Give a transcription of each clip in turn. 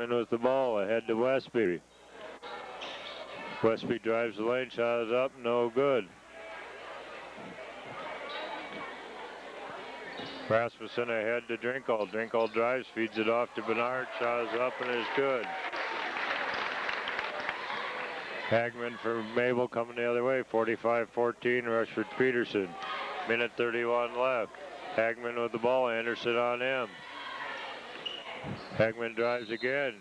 Hagman with the ball ahead to Westby. Westby drives the lane, shot is up, no good. Rasmussen ahead to Drinkall. Drinkall drives, feeds it off to Bernard, shot is up and is good. Hagman for Mabel coming the other way, 45-14, Rushford Peterson. Minute 31 left. Hagman with the ball, Anderson on him. Hagman drives again.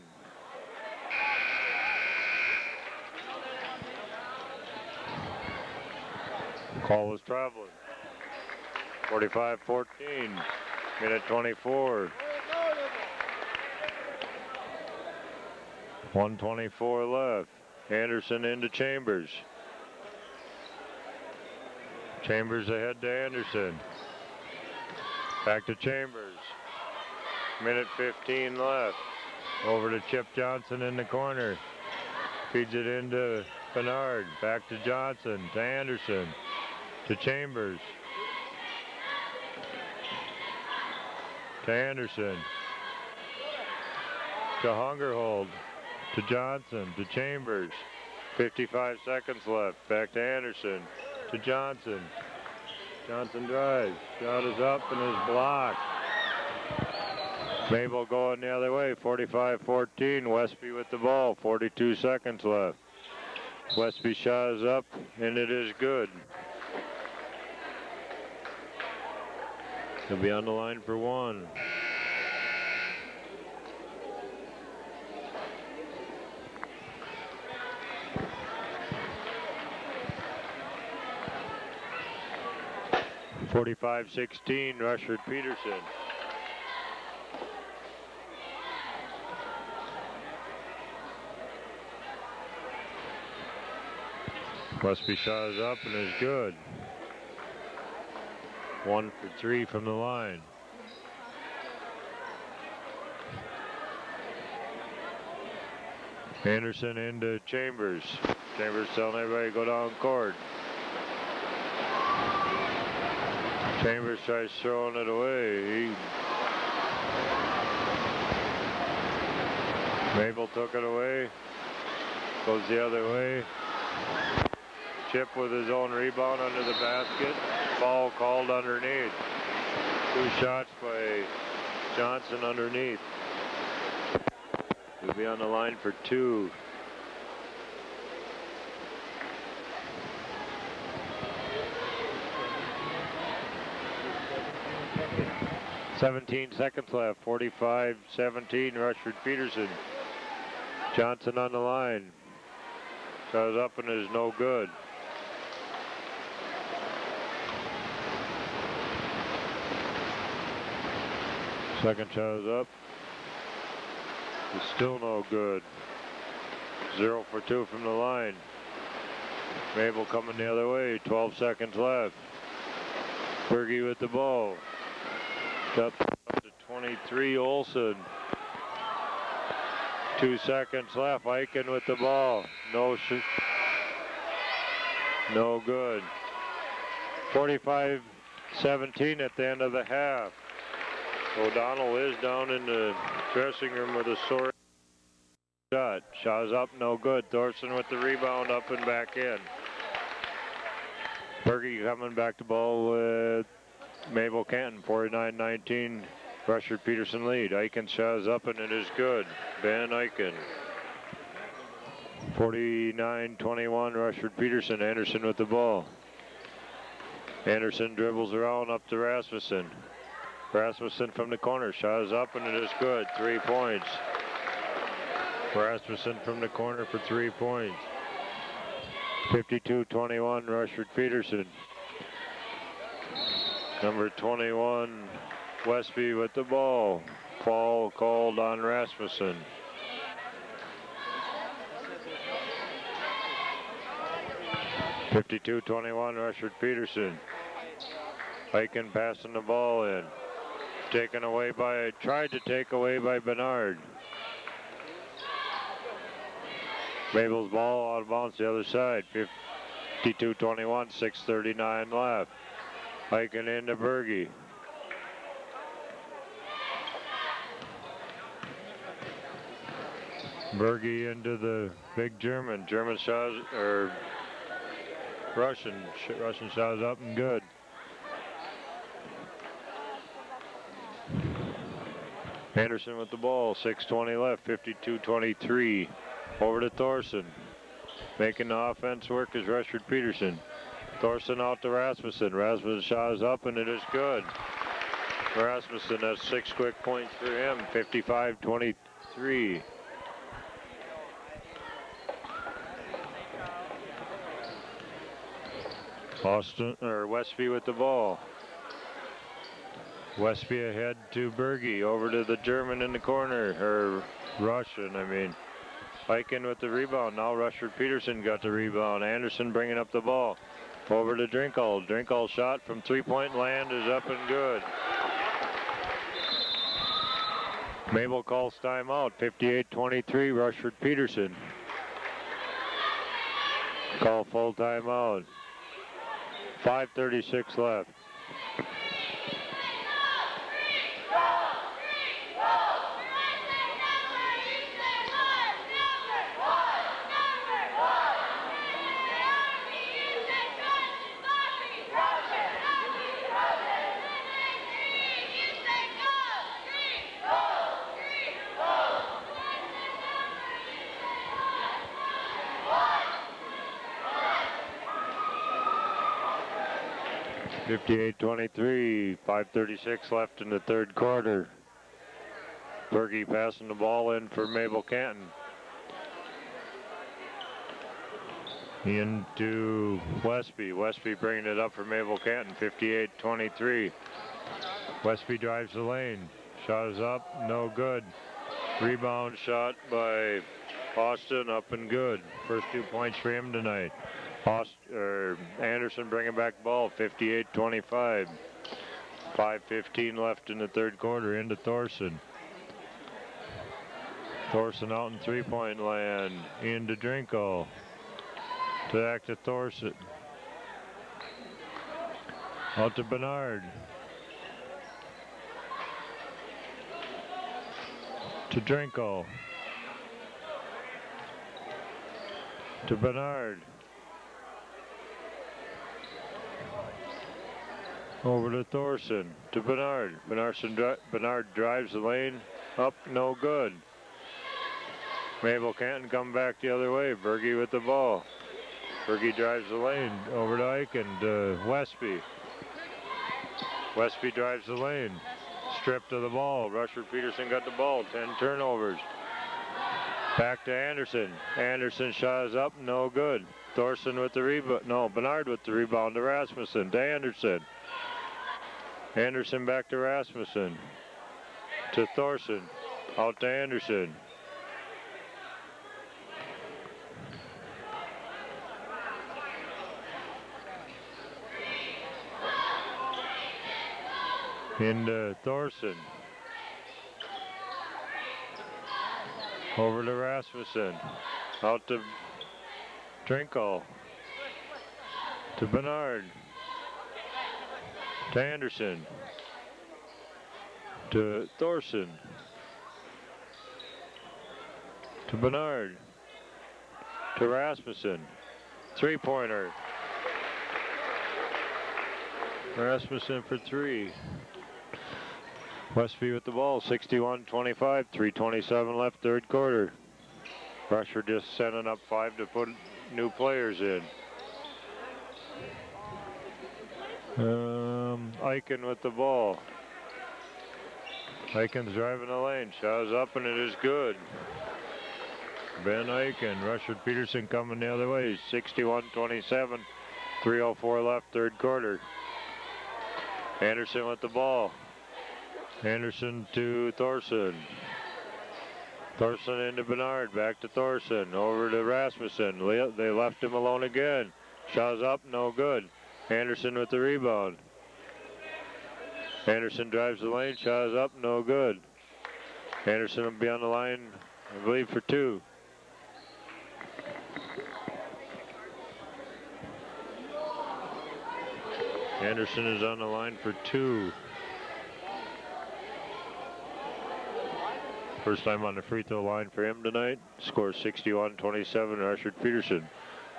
Call was traveling. 45-14, minute 24. 124 left. Anderson into Chambers. Chambers ahead to Anderson. Back to Chambers. Minute 15 left. Over to Chip Johnson in the corner. Feeds it into Bernard. Back to Johnson, to Anderson, to Chambers. To Anderson. To Hungerhold. To Johnson, to Chambers. 55 seconds left. Back to Anderson, to Johnson. Johnson drives. Shot is up and is blocked. Mabel going the other way. 45-14. Westby with the ball. 42 seconds left. Westby shot is up and it is good. He'll be on the line for one. (45-16) Rushford Peterson. Westby shot is up and is good. 1 for 3 from the line. Anderson into Chambers. Chambers telling everybody to go down court. Chambers tries throwing it away. Mabel took it away. Goes the other way. Chip with his own rebound under the basket. Foul called underneath. 2 shots by Johnson underneath. He'll be on the line for 2. (17 seconds left. 45-17 Rushford Peterson. Johnson on the line. Shot is up and is no good. Second shot is up. It's still no good. 0 for 2 from the line. Mabel coming the other way. 12 seconds left. Berge with the ball. Up to 23, Olsen. 2 seconds left. Eichen with the ball. No good. 45-17 at the end of the half. O'Donnell is down in the dressing room with a sore shot. Shot is up, no good. Thorson with the rebound, up and back in. Berge coming back to ball with Mabel-Canton. 49-19, Rushford Peterson lead. Eichen shot is up and it is good. Ben Eichen. 49-21, Rushford Peterson. Anderson with the ball. Anderson dribbles around up to Rasmussen. Rasmussen from the corner. Shot is up and it is good. 3 points. Rasmussen from the corner for 3 points. 52-21, Rushford Peterson. Number 21, Westby with the ball. Foul called on Rasmussen. (52-21) Rushford Peterson. Eichen passing the ball in. Taken away by, tried to take away by Bernard. Mabel's ball out of bounds the other side. 52-21, 6:39 left. Eichen into Berge. Berge into the big German. German shot, or Russian shot is up and good. Anderson with the ball, 6:20 left, 52-23. Over to Thorson. Making the offense work is Rushford Peterson. Thorson out to Rasmussen. Rasmussen shot is up and it is good. Rasmussen has 6 quick points for him, 55-23. Westby with the ball. Westby ahead to Berge, over to the German in the corner, or Russian, I mean. Eichen with the rebound, now Rushford Peterson got the rebound. Anderson bringing up the ball. Over to Drinkall. Drinkall shot from 3-point land is up and good. Mabel calls timeout, 58-23, Rushford Peterson. Call full timeout. 5:36 left. (58-23), 5:36 left in the third quarter. Berge passing the ball in for Mabel-Canton. Into Westby. Westby bringing it up for Mabel-Canton, 58-23. Westby drives the lane. Shot is up, no good. Rebound shot by Austin, up and good. First 2 points for him tonight. Anderson bringing back ball, 58-25. 5:15 left in the third quarter, into Thorson. Thorson out in 3-point land, into Drinkall. Back to Thorson. Out to Bernard. To Drinkall. To Bernard. Over to Thorson. To Bernard. Bernard drives the lane. Up, no good. Mabel-Canton come back the other way. Berge with the ball. Berge drives the lane. Over to Eichen. To Westby. Westby drives the lane. Stripped of the ball. Rushford Peterson got the ball. 10 turnovers. Back to Anderson. Anderson shot is up, no good. Thorson with the rebound. No, Bernard with the rebound to Rasmussen. To Anderson. Anderson back to Rasmussen. To Thorson. Out to Anderson. Into Thorson. Over to Rasmussen. Out to Drinkall. To Bernard. To Anderson. To Thorson. To Bernard. To Rasmussen. 3-pointer. Rasmussen for 3. Westby with the ball, 61-25, 3:27 left, third quarter. Rushford just sending up 5 to put new players in. Eichen with the ball. Eichen's driving the lane, shot is up and it is good. Ben Eichen, Rushford Peterson coming the other way, 61-27, 3:04 left, third quarter. Anderson with the ball. Anderson to Thorson. Thorson into Bernard, back to Thorson, over to Rasmussen. They left him alone again. Shot's up, no good. Anderson with the rebound. Anderson drives the lane, shot is up, no good. Anderson will be on the line, I believe, for 2. Anderson is on the line for 2. First time on the free throw line for him tonight. Score 61-27, Rushard Peterson.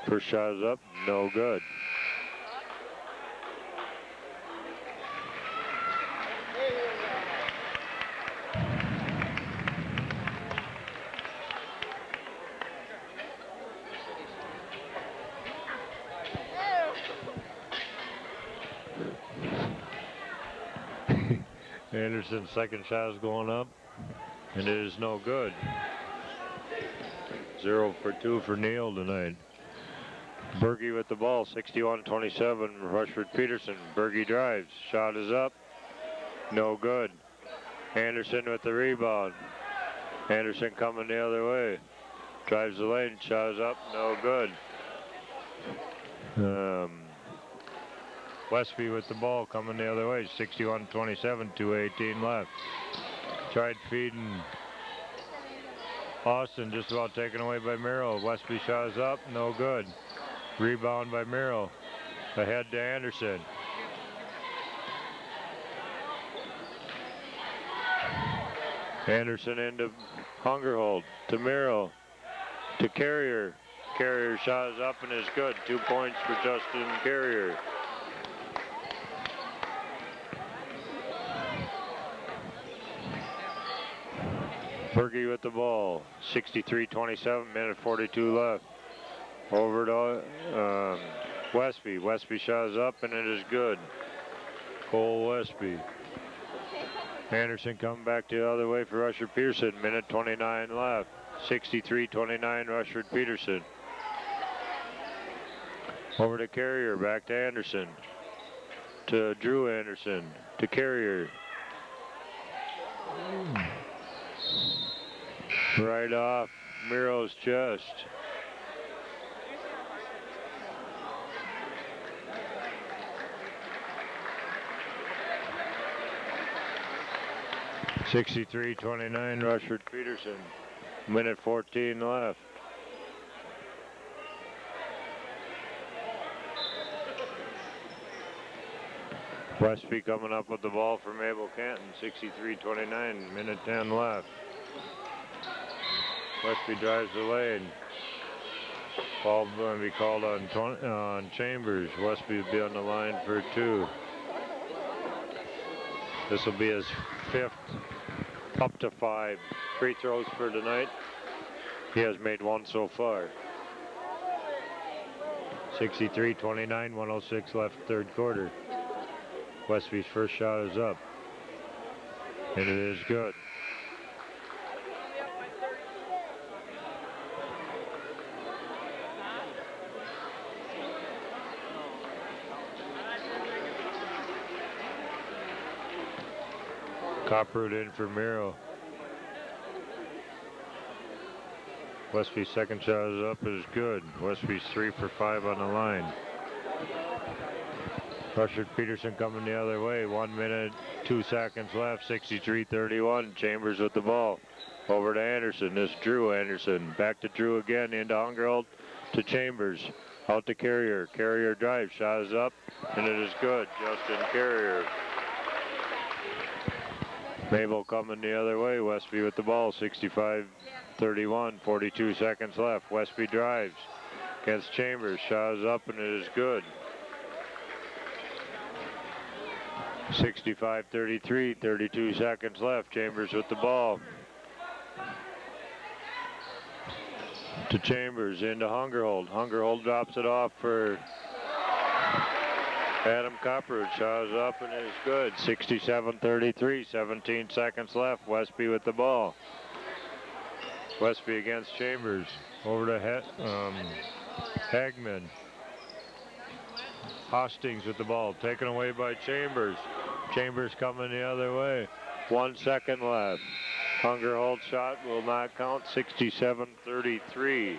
First shot is up, no good. Anderson's second shot is going up, and it is no good. 0 for 2 for Neal tonight. Berge with the ball, 61-27, Rushard Peterson. Berge drives, shot is up, no good. Anderson with the rebound. Anderson coming the other way. Drives the lane, shot is up, no good. Westby with the ball coming the other way, 61-27, 2:18 left. Tried feeding Austin, just about taken away by Merrill. Westby shot is up, no good. Rebound by Merrill. Ahead to Anderson. Anderson into Hungerhold, to Merrill, to Carrier. Carrier shot is up and is good. 2 points for Justin Carrier. Berge with the ball, 63-27, minute 42 left. Over to Westby. Westby shot is up and it is good. Cole Westby. Anderson coming back the other way for Rushard Peterson. Minute 29 left. 63-29, Rushard Peterson. Over to Carrier, back to Anderson. To Drew Anderson. To Carrier. Right off Miro's chest. (63-29) Rushard Peterson. Minute 14 left. Westby coming up with the ball for Mabel-Canton. 63-29, minute 10 left. Westby drives the lane. Ball going to be called on Chambers. Westby will be on the line for 2. This will be his 5th, up to 5 free throws for tonight. He has made 1 so far. 63-29, 1:06 left, 3rd quarter. Westby's first shot is up, and it is good. Copperwood in for Miro. Westby's second shot is up, is good. Westby's 3 for 5 on the line. Rushard Peterson coming the other way. 1 minute, 2 seconds left. 63-31. Chambers with the ball. Over to Anderson. This is Drew Anderson. Back to Drew again. Into Hungerhold. To Chambers. Out to Carrier. Carrier drives. Shot is up. And it is good. Justin Carrier. Mabel coming the other way. Westby with the ball. 65-31. 42 seconds left. Westby drives. Against Chambers. Shot is up and it is good. 65-33, 32 seconds left. Chambers with the ball. To Chambers, into Hungerhold. Hungerhold drops it off for Adam Copperwood. Shot is up and it is good. 67-33, 17 seconds left. Westby with the ball. Westby against Chambers. Over to Hagman. Hostings with the ball, taken away by Chambers. Chambers coming the other way. 1 second left. Hungerhold shot will not count. 67-33.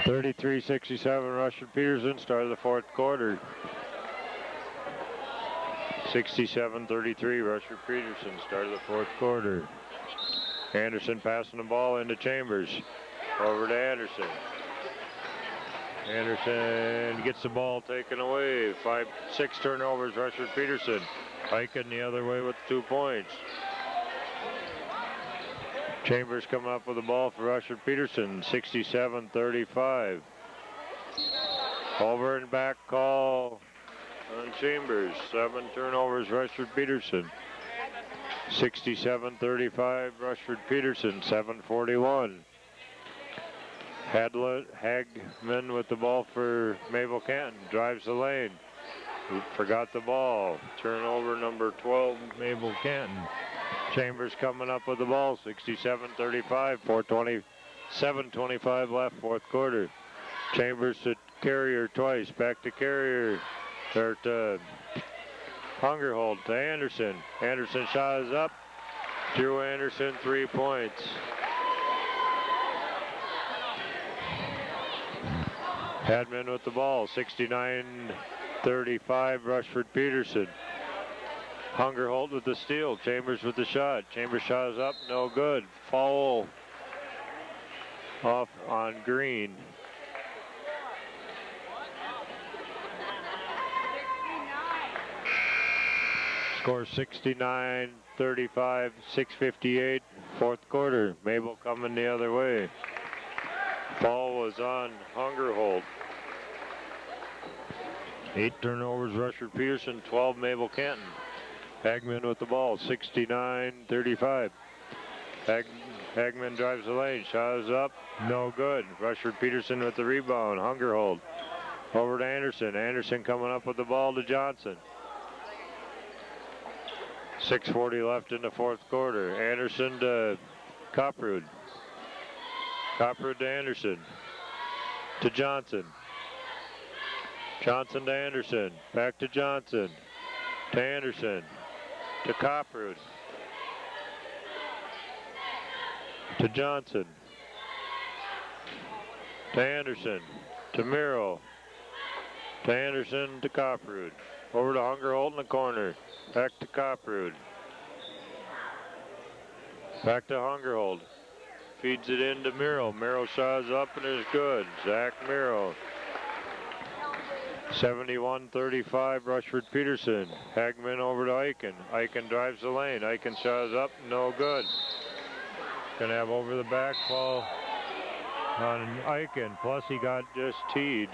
33-67, Rushford Peterson, start of the fourth quarter. 67-33, Rushford Peterson, start of the fourth quarter. Anderson passing the ball into Chambers. Over to Anderson. Anderson gets the ball taken away. 6 turnovers, Rushford Peterson. Hiking the other way with 2 points. Chambers coming up with the ball for Rushford Peterson, 67-35. Over and back call on Chambers. 7 turnovers, Rushford Peterson. 67-35, Rushford Peterson, 7:41. Hagman with the ball for Mabel-Canton, drives the lane. Forgot the ball. Turnover number 12, Mabel-Canton. Chambers coming up with the ball, 67-35, 7:25 left, fourth quarter. Chambers to Carrier twice, back to Carrier, or to Hungerhold to Anderson. Anderson shot is up. Drew Anderson, 3 points. Hadman with the ball, 69-35, Rushford Peterson. Hungerhold with the steal, Chambers with the shot. Chambers shot is up, no good. Foul off on Green. Score 69-35, 6:58, fourth quarter. Mabel coming the other way. Foul was on Hungerhold. 8 turnovers, Rushford Peterson, 12 Mabel-Canton. Hagman with the ball, 69-35. Hagman drives the lane, shot is up, no good. Rushford Peterson with the rebound, Hungerhold. Over to Anderson. Anderson coming up with the ball to Johnson. 6:40 left in the fourth quarter. Anderson to Copprud. Copprud to Anderson. To Johnson. Johnson to Anderson. Back to Johnson. To Anderson. To Copprud. To Johnson. To Anderson. To Miro. To Anderson to Copprud. Over to Hungerhold in the corner. Back to Copprud. Back to Hungerhold. Feeds it into Miro. Miro shots up and is good. Zach Miro. 71-35, Rushford Peterson. Hagman over to Eichen. Eichen drives the lane. Eichen shots up, no good. Gonna have over the back ball on Eichen. Plus he got just teed.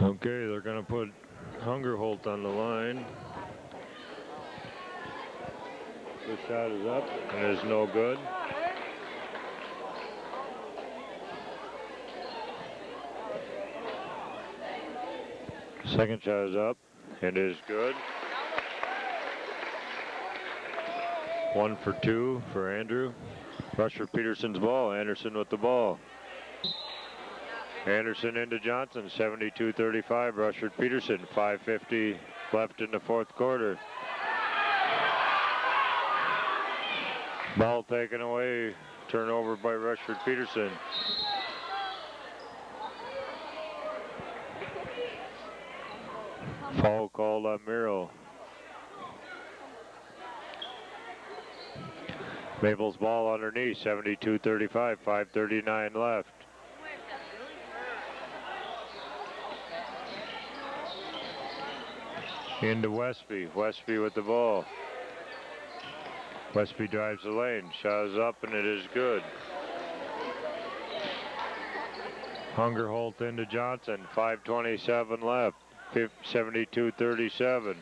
Okay, they're going to put Hungerhold on the line. This shot is up and is no good. Second shot is up and is good. 1 for 2 for Andrew. Rushford Peterson's ball. Anderson with the ball. Anderson into Johnson, 72-35, Rushford Peterson, 5:50 left in the fourth quarter. Ball taken away, turnover by Rushford Peterson. Foul called on Miro. Mabel's ball underneath, 72-35, 5:39 left. Into Westby. Westby with the ball. Westby drives the lane, shot is up, and it is good. Hungerholt into Johnson, 5:27 left, 72-37.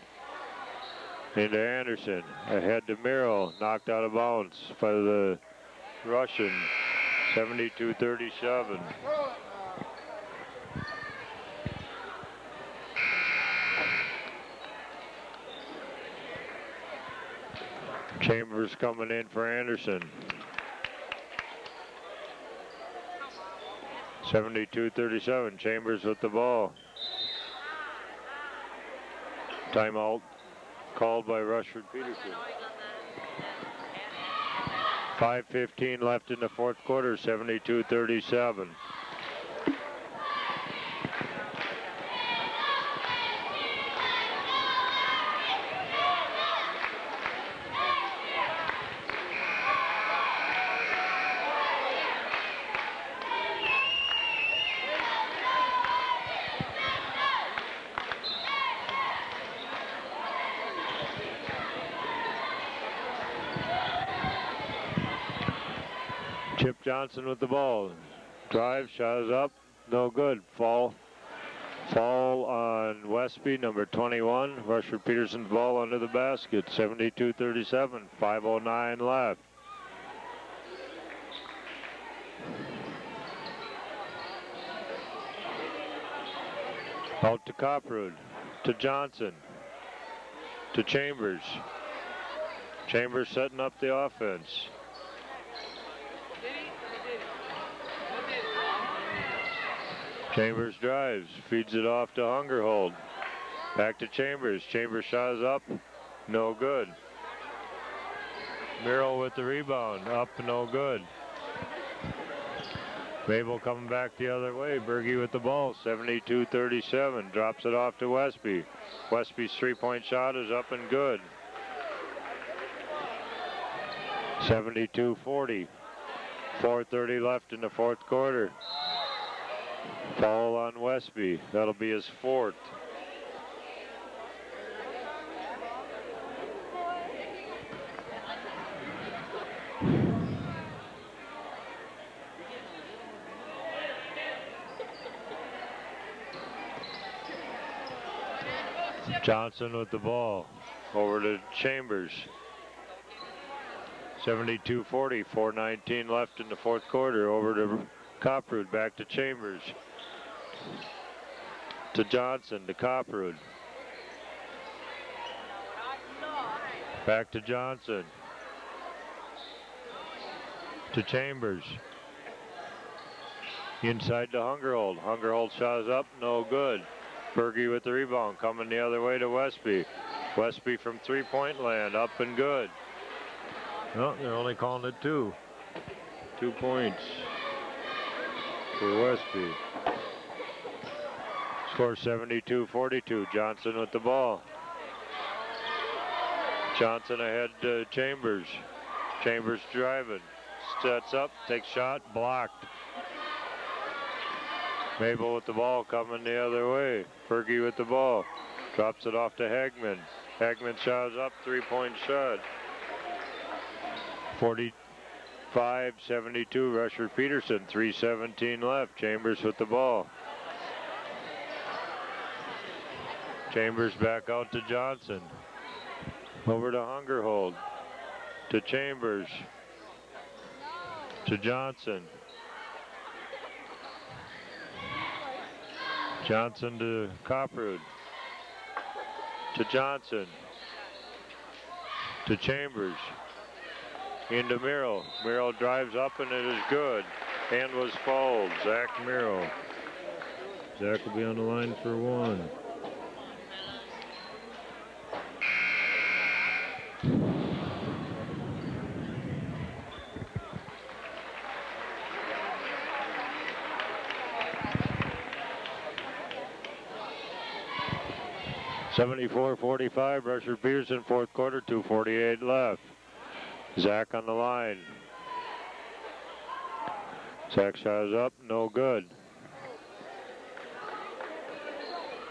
Into Anderson, ahead to Miro, knocked out of bounds by the Russian, 72-37. Chambers coming in for Anderson. 72-37, Chambers with the ball. Timeout called by Rushford Peterson. 5:15 left in the fourth quarter, 72-37. Chip Johnson with the ball. Drive, shot is up, no good. Fall on Westby, number 21. Rushford Peterson's ball under the basket, 72-37, 5:09 left. Out to Copperwood, to Johnson, to Chambers. Chambers setting up the offense. Chambers drives, feeds it off to Hungerhold. Back to Chambers. Chambers shot is up, no good. Miro with the rebound, up, no good. Mabel coming back the other way. Berge with the ball, 72-37. Drops it off to Westby. Westby's three-point shot is up and good. 72-40. 4:30 left in the fourth quarter. Foul on Westby. That'll be his fourth. Johnson with the ball. Over to Chambers. 72-40. 4:19 left in the fourth quarter. Over to Copperwood. Back to Chambers. To Johnson, to Copperwood. Back to Johnson. To Chambers. Inside to Hungerhold. Hungerhold shot is up, no good. Berge with the rebound, coming the other way to Westby. Westby from three-point land, up and good. No, they're only calling it two. 2 points for Westby. Score 72-42. Johnson with the ball. Johnson ahead to Chambers. Chambers driving. Sets up, takes shot, blocked. Mabel with the ball coming the other way. Berge with the ball. Drops it off to Hagman. Hagman shots up, three-point shot. 45-72, Rushford Peterson, 3:17 left. Chambers with the ball. Chambers back out to Johnson. Over to Hungerhold. To Chambers. To Johnson. Johnson to Copperwood. To Johnson. To Chambers. Into Miro. Miro drives up and it is good. And was fouled. Zach Miro. Zach will be on the line for one. (74-45), Rushford Peterson, fourth quarter, 2:48 left. Zach on the line. Zach shot is up, no good.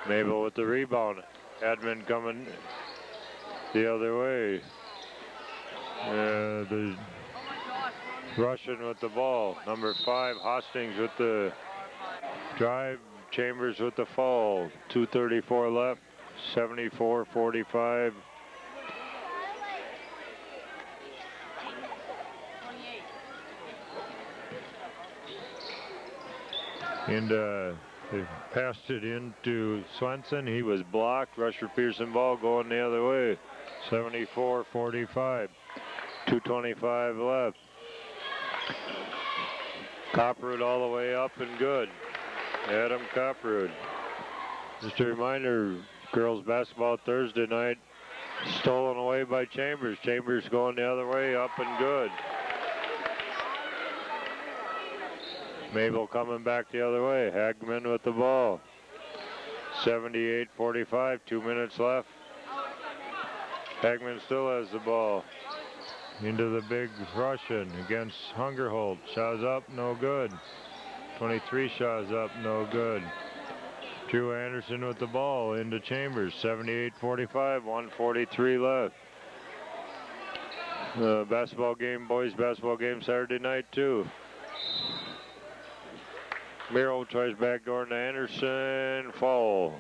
Mabel with the rebound. Admin coming the other way. The Russian with the ball. Number 5, Hostings with the drive. Chambers with the fall. 2:34 left. 74-45. And they passed it into Swenson. He was blocked. Rusher Pearson ball going the other way. 74-45. 2:25 left. Copperwood all the way up and good. Adam Copperwood. Just a reminder, girls basketball Thursday night, stolen away by Chambers. Chambers going the other way, up and good. Mabel coming back the other way. Hagman with the ball. 78-45, 2 minutes left. Hagman still has the ball. Into the big Russian against Hungerholt. Shots up, no good. 23 shots up, no good. Drew Anderson with the ball into Chambers. 78-45, 1:43 left. Basketball game, boys basketball game Saturday night too. Miro tries backdoor to Anderson. Foul.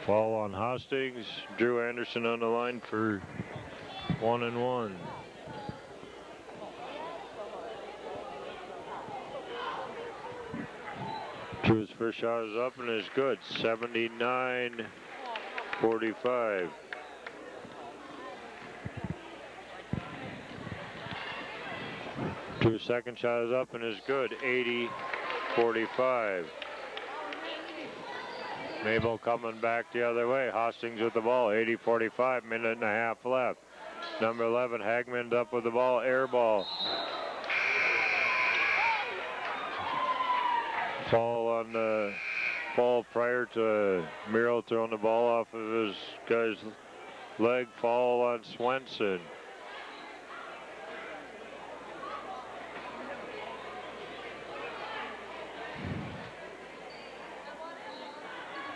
Foul on Hostings. Drew Anderson on the line for 1-and-1. Drew's first shot is up and is good. 79-45. Drew's second shot is up and is good. 80-45. Mabel coming back the other way. Hostings with the ball. 80-45. Minute and a half left. Number 11, Hagman up with the ball. Air ball. Fall on the fall prior to Miro throwing the ball off of his guy's leg. Fall on Swenson.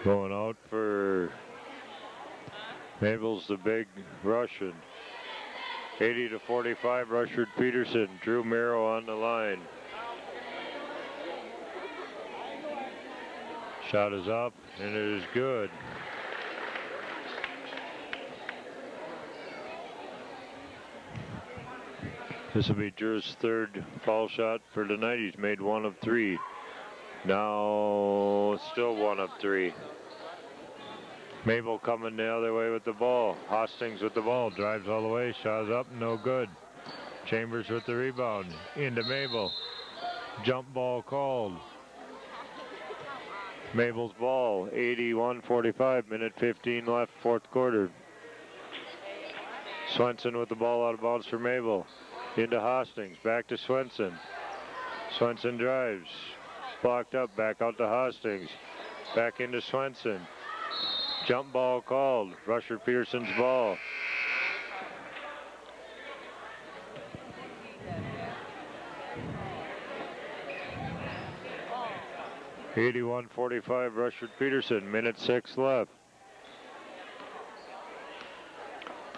Going out for Mabel's the big Russian. 80-45, Rushard Peterson. Drew Miro on the line. Shot is up, and it is good. This will be Drew's third foul shot for tonight. He's made 1 of 3. Now, still 1 of 3. Mabel coming the other way with the ball. Hostings with the ball. Drives all the way. Shot is up, no good. Chambers with the rebound. Into Mabel. Jump ball called. Mabel's ball, 81-45, minute 15 left, fourth quarter. Swenson with the ball out of bounds for Mabel. Into Hostings, back to Swenson. Swenson drives, blocked up, back out to Hostings. Back into Swenson. Jump ball called, Rusher Pearson's ball. (81-45) Rushard Peterson, minute 6 left.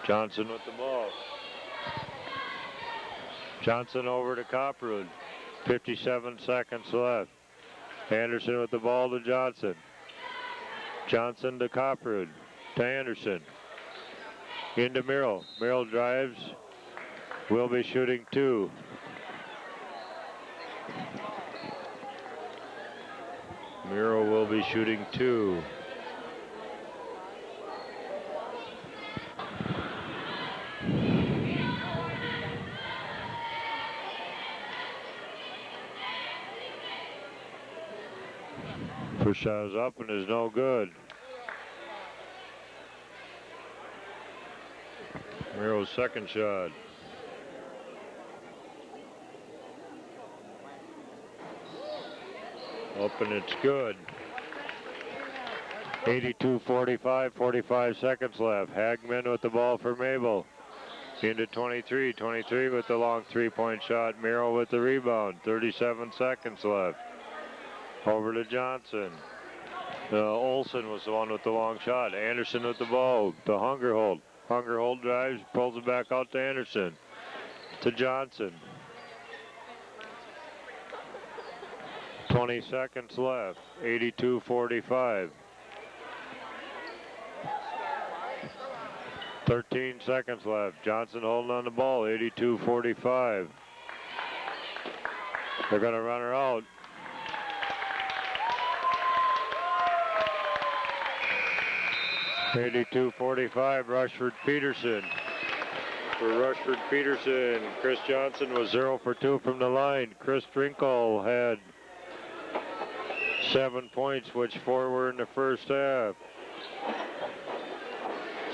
Johnson with the ball. Johnson over to Copperwood. 57 seconds left. Anderson with the ball to Johnson. Johnson to Copperwood. To Anderson. Into Merrill. Merrill drives. Will be shooting 2. Miro will be shooting 2. First shot is up and is no good. Miro's second shot. Up and it's good. 82-45, 45 seconds left. Hagman with the ball for Mabel. Into 23. 23 with the long three-point shot. Miro with the rebound. 37 seconds left. Over to Johnson. Olsen was the one with the long shot. Anderson with the ball to Hungerhold. Hungerhold drives, pulls it back out to Anderson. To Johnson. 20 seconds left. 82-45. 13 seconds left. Johnson holding on the ball. 82-45. They're going to run her out. (82-45) Rushford Peterson. For Rushford Peterson, Chris Johnson was 0 for 2 from the line. Chris Drinkle had 7 points, which 4 were in the first half.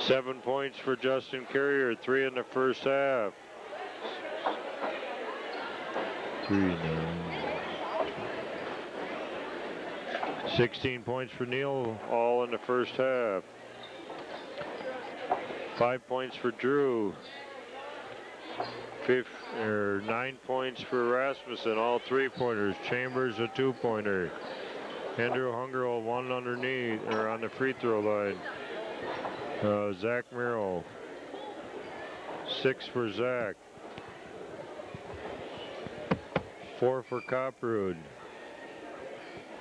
7 points for Justin Carrier, 3 in the first half. 16 points for Neil, all in the first half. 5 points for Drew. 9 points for Rasmussen, all 3-pointers. Chambers a 2-pointer. Andrew Hungerhold 1 underneath, or on the free throw line. Zach Merrill, 6 for Zach. 4 for Copperwood.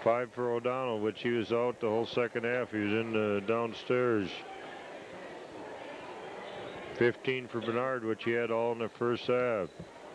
5 for O'Donnell, which he was out the whole second half. He was in the downstairs. 15 for Bernard, which he had all in the first half.